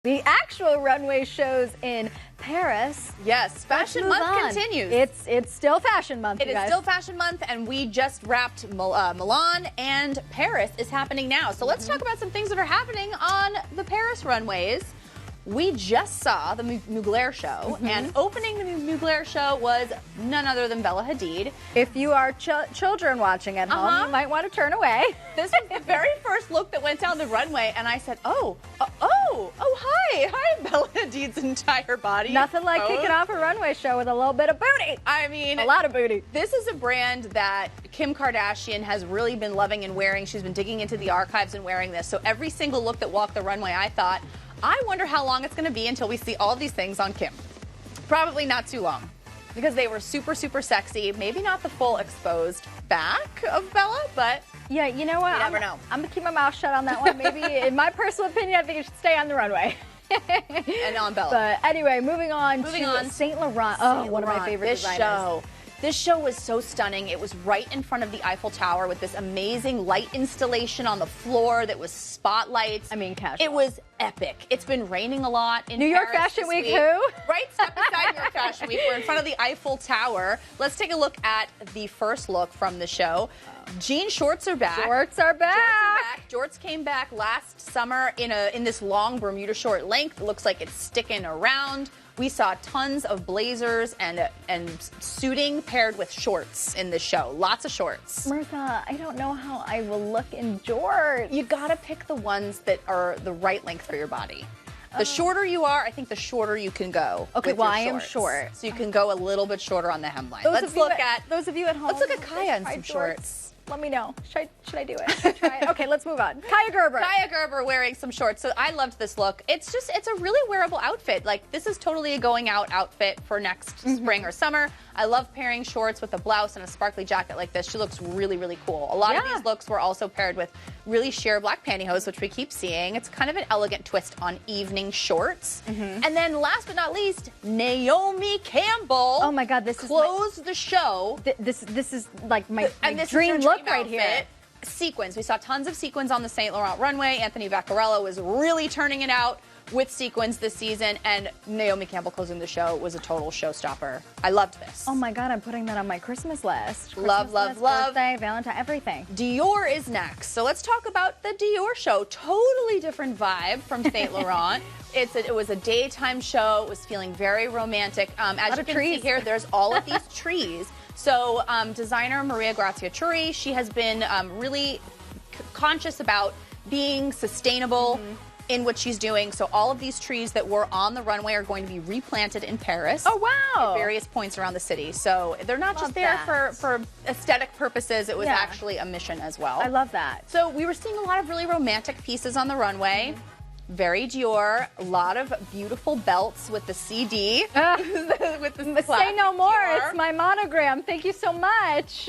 The actual runway shows in Paris. Yes, Fashion Month continues. It's still Fashion Month, It is still Fashion Month, and we just wrapped Milan, and Paris is happening now. So let's talk about some things that are happening on the Paris runways. We just saw the Mugler show, and opening the Mugler show was none other than Bella Hadid. If you are children watching at home, you might want to turn away. This was the very first look that went down the runway, and I said, oh, hi, Bella Hadid's entire body. Nothing like kicking off a runway show with a little bit of booty. I mean, a lot of booty. This is a brand that Kim Kardashian has really been loving and wearing. She's been digging into the archives and wearing this. So every single look that walked the runway, I thought, I wonder how long it's going to be until we see all of these things on Kim. Probably not too long, because they were super, super sexy. Maybe not the full exposed back of Bella, but yeah, you know what? You never know. I'm going to keep my mouth shut on that one. Maybe, in my personal opinion, I think it should stay on the runway. And on Bella. But anyway, moving on to Saint Laurent. One of my favorite designers. This show was so stunning. It was right in front of the Eiffel Tower with this amazing light installation on the floor that was spotlights. I mean, casual. It was epic. It's been raining a lot in New York Paris Fashion Week, who? Right, step beside New York Fashion Week. We're in front of the Eiffel Tower. Let's take a look at the first look from the show. Jean shorts are back. Shorts are back. Jorts came back last summer in this long Bermuda short length. It looks like it's sticking around. We saw tons of blazers and suiting paired with shorts in the show. Lots of shorts. Martha, I don't know how I will look in jorts. You gotta pick the ones that are the right length for your body. The shorter you are, I think the shorter you can go. Okay, well, I am short. So you can go a little bit shorter on the hemline. Let's look at those of you at home. Let's look at Kaya in some shorts. Let me know. Should I do it? Should I try it? Okay, let's move on. Kaya Gerber wearing some shorts. So I loved this look. It's a really wearable outfit. Like, this is totally a going out outfit for next spring or summer. I love pairing shorts with a blouse and a sparkly jacket like this. She looks really, really cool. A lot of these looks were also paired with really sheer black pantyhose, which we keep seeing. It's kind of an elegant twist on evening shorts. And then last but not least, Naomi Campbell. Oh my God, this closed the show. This is like my dream look right here. Sequins. We saw tons of sequins on the Saint Laurent runway. Anthony Vaccarello was really turning it out with sequins this season, and Naomi Campbell closing the show was a total showstopper. I loved this. Oh my God, I'm putting that on my Christmas list. Love. Birthday, Valentine, everything. Dior is next. So let's talk about the Dior show. Totally different vibe from Saint Laurent. It was a daytime show. It was feeling very romantic. As you can see here, there's all of these trees. So designer Maria Grazia Chiuri, she has been really conscious about being sustainable in what she's doing. So all of these trees that were on the runway are going to be replanted in Paris. Oh, wow. At various points around the city. So they're not just there for aesthetic purposes. It was actually a mission as well. I love that. So we were seeing a lot of really romantic pieces on the runway. Very Dior, a lot of beautiful belts with the CD. With the Say no more, Dior. It's my monogram. Thank you so much.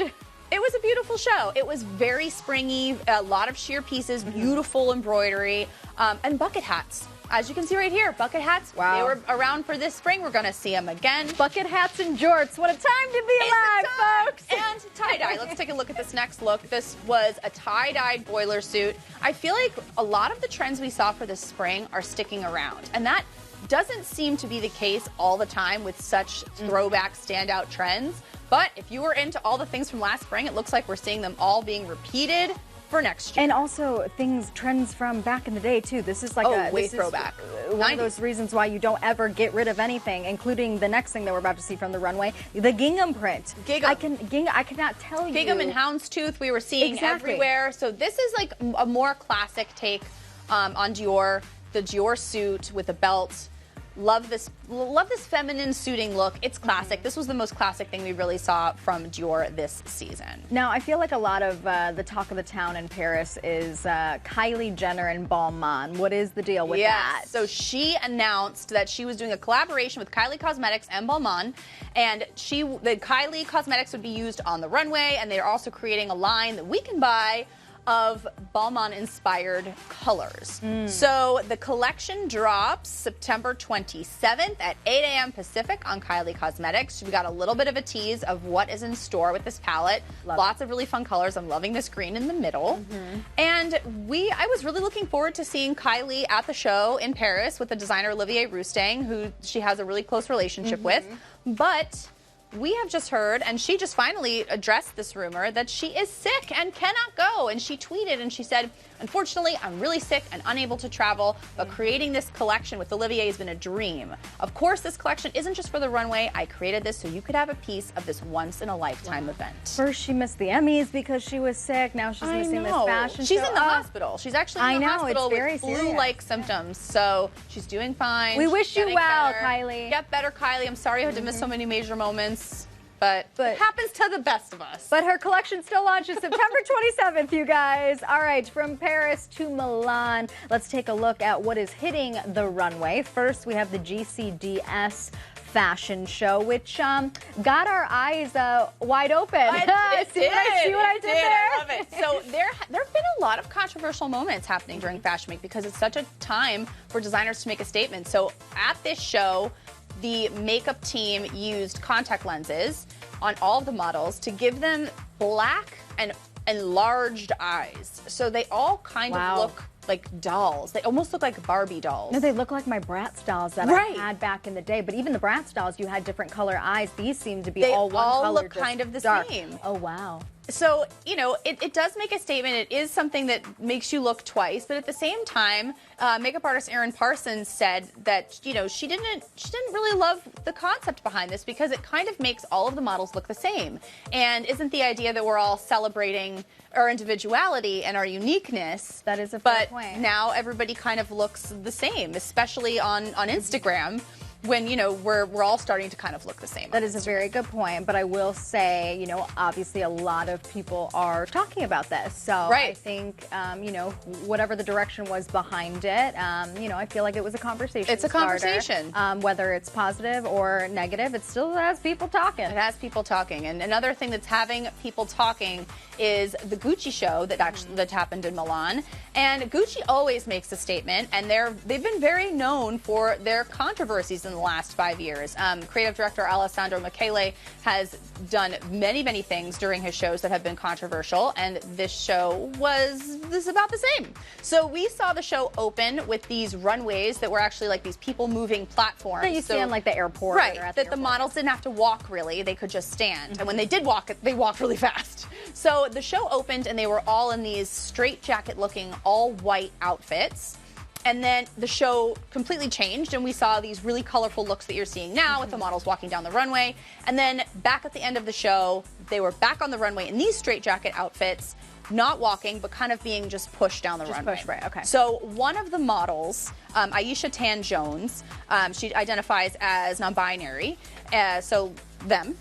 It was a beautiful show. It was very springy, a lot of sheer pieces, beautiful embroidery, and bucket hats. As you can see right here, bucket hats, they were around for this spring. We're going to see them again. Bucket hats and jorts. What a time to be alive, folks. And tie-dye. Let's take a look at this next look. This was a tie-dyed boiler suit. I feel like a lot of the trends we saw for this spring are sticking around. And that doesn't seem to be the case all the time with such throwback standout trends. But if you were into all the things from last spring, it looks like we're seeing them all being repeated for next year. And also trends from back in the day too. This is like way throwback. One of those reasons why you don't ever get rid of anything, incling the next thing that we're about to see from the runway, the gingham print. Gingham. I cannot tell you. Gingham and houndstooth we were seeing everywhere. So this is like a more classic take on Dior. The Dior suit with the belt. Love this feminine suiting look. It's classic. This was the most classic thing we really saw from Dior this season. Now, I feel like a lot of the talk of the town in Paris is Kylie Jenner and Balmain. What is the deal with that? So she announced that she was doing a collaboration with Kylie Cosmetics and Balmain, and the Kylie Cosmetics would be used on the runway, and they're also creating a line that we can buy of Balmain-inspired colors. So the collection drops September 27th at 8 a.m. Pacific on Kylie Cosmetics. We got a little bit of a tease of what is in store with this palette. Lots of really fun colors. I'm loving this green in the middle. And I was really looking forward to seeing Kylie at the show in Paris with the designer Olivier Rousteing, who she has a really close relationship with. But we have just heard, and she just finally addressed this rumor, that she is sick and cannot go. And she tweeted and she said, unfortunately, I'm really sick and unable to travel, but creating this collection with Olivier has been a dream. Of course, this collection isn't just for the runway. I created this so you could have a piece of this once-in-a-lifetime event. First, she missed the Emmys because she was sick. Now she's missing this fashion show. She's in the hospital. She's actually in the hospital with flu-like symptoms. So she's doing fine. We wish you well, Kylie. Get better, Kylie. I'm sorry you had to miss so many major moments. But it happens to the best of us. But her collection still launches September 27th, you guys. All right, from Paris to Milan, let's take a look at what is hitting the runway. First, we have the GCDS fashion show, which got our eyes wide open. See what I did there? I love it. So there have been a lot of controversial moments happening during Fashion Week because it's such a time for designers to make a statement. So at this show, the makeup team used contact lenses on all of the models to give them black and enlarged eyes. So they all kind of look like dolls. They almost look like Barbie dolls. No, they look like my Bratz dolls that I had back in the day. But even the Bratz dolls, you had different color eyes. These seem to be all one color. They all look kind of the same. Oh, wow. So, you know, it does make a statement. It is something that makes you look twice. But at the same time, makeup artist Erin Parsons said that, you know, she didn't really love the concept behind this because it kind of makes all of the models look the same. And isn't the idea that we're all celebrating our individuality and our uniqueness? That is a fair point. But now everybody kind of looks the same, especially on Instagram, when, you know, we're all starting to kind of look the same. That is a very good point, but I will say, you know, obviously a lot of people are talking about this. So I think, you know, whatever the direction was behind it, you know, I feel like it was a conversation It's a conversation. Whether it's positive or negative, it still has people talking. It has people talking. And another thing that's having people talking is the Gucci show that that happened in Milan. And Gucci always makes a statement, and they've been very known for their controversies in the last 5 years. Creative director Alessandro Michele has done many things during his shows that have been controversial, and this show was about the same. So we saw the show open with these runways that were actually like these people moving platforms that you see on like the airport, right? That the models didn't have to walk really; they could just stand. And when they did walk, they walked really fast. So the show opened, and they were all in these straitjacket-looking, all-white outfits. And then the show completely changed, and we saw these really colorful looks that you're seeing now with the models walking down the runway. And then back at the end of the show, they were back on the runway in these straitjacket outfits, not walking, but kind of being just pushed down the runway. Pushed, right, okay. So one of the models, Aisha Tan Jones, she identifies as non-binary, so them.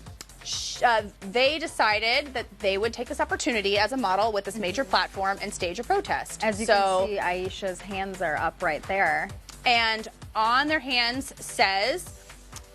They decided that they would take this opportunity as a model with this major platform and stage a protest. As you can see, Aisha's hands are up right there. And on their hands says,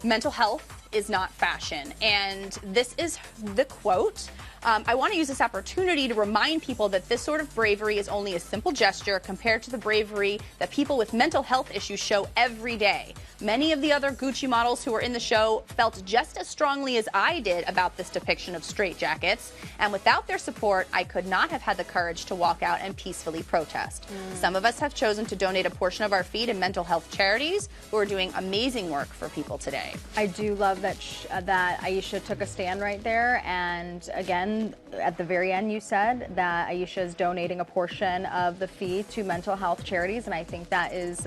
mental health is not fashion. And this is the quote. I want to use this opportunity to remind people that this sort of bravery is only a simple gesture compared to the bravery that people with mental health issues show every day. Many of the other Gucci models who were in the show felt just as strongly as I did about this depiction of straitjackets, and without their support, I could not have had the courage to walk out and peacefully protest. Some of us have chosen to donate a portion of our fee to mental health charities who are doing amazing work for people today. I do love that that Aisha took a stand right there, and again, at the very end, you said that Aisha is donating a portion of the fee to mental health charities, and I think that is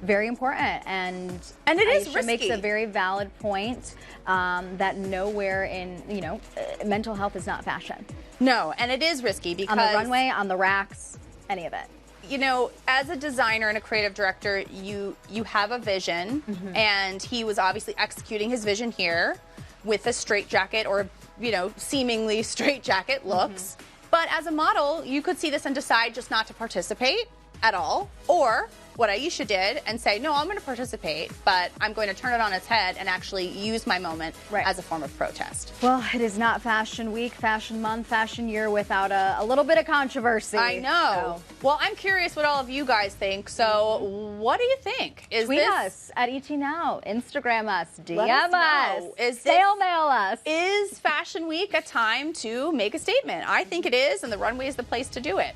very important. And it is risky. Makes a very valid point that nowhere in, you know, mental health is not fashion. No, and it is risky because on the runway, on the racks, any of it. You know, as a designer and a creative director, you have a vision, and he was obviously executing his vision here with a straitjacket or, you know, seemingly straitjacket looks. But as a model, you could see this and decide just not to participate. at all, or what Aisha did and say, no, I'm going to participate, but I'm going to turn it on its head and actually use my moment as a form of protest. Well, it is not Fashion Week, Fashion Month, Fashion Year without a little bit of controversy. I know. So. Well, I'm curious what all of you guys think. So what do you think? Tweet us at ET Now, Instagram us, DM us, mail us. Is Fashion Week a time to make a statement? I think it is, and the runway is the place to do it.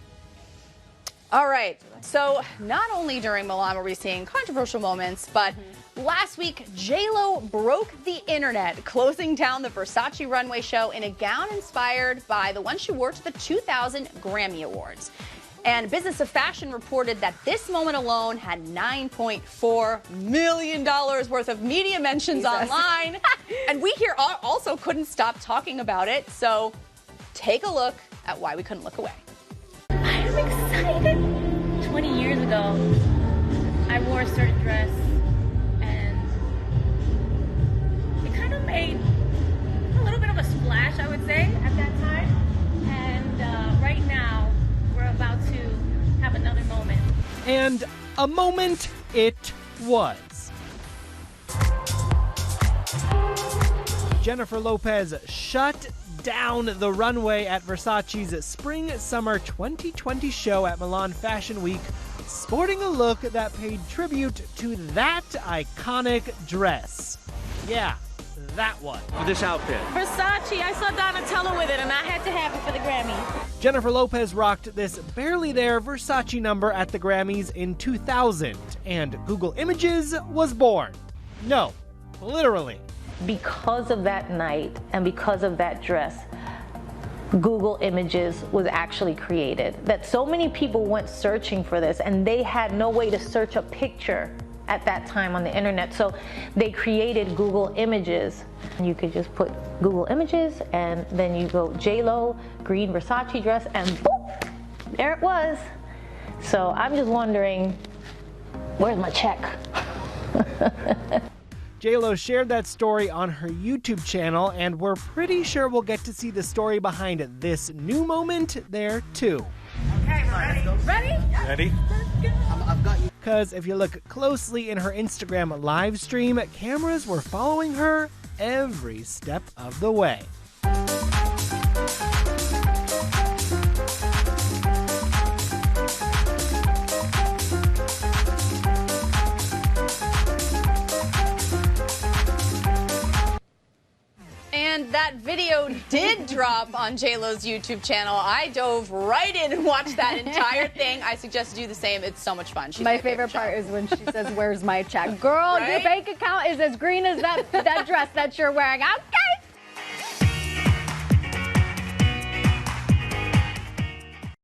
All right, so not only during Milan were we seeing controversial moments, but last week, J.Lo broke the internet, closing down the Versace runway show in a gown inspired by the one she wore to the 2000 Grammy Awards. And Business of Fashion reported that this moment alone had $9.4 million worth of media mentions online. And we here also couldn't stop talking about it, so take a look at why we couldn't look away. I'm excited. 20 years ago, I wore a certain dress, and it kind of made a little bit of a splash, I would say, at that time. And right now, we're about to have another moment. And a moment it was. Jennifer Lopez shut down the runway at Versace's Spring-Summer 2020 show at Milan Fashion Week, sporting a look that paid tribute to that iconic dress. Yeah, that one. For this outfit. Versace, I saw Donatella with it, and I had to have it for the Grammy. Jennifer Lopez rocked this barely there Versace number at the Grammys in 2000, and Google Images was born. No, literally. Because of that night and because of that dress, Google Images was actually created. That so many people went searching for this, and they had no way to search a picture at that time on the internet. So they created Google Images. You could just put Google Images, and then you go J.Lo, green Versace dress, and boop, there it was. So I'm just wondering, where's my check? J.Lo shared that story on her YouTube channel, and we're pretty sure we'll get to see the story behind this new moment there too. Okay, we're ready. Ready? Ready? I've got you. Because if you look closely in her Instagram live stream, cameras were following her every step of the way. And that video did drop on J.Lo's YouTube channel. I dove right in and watched that entire thing. I suggest you do the same. It's so much fun. She's my favorite part is when she says, where's my check? Girl, your bank account is as green as that dress that you're wearing. Okay,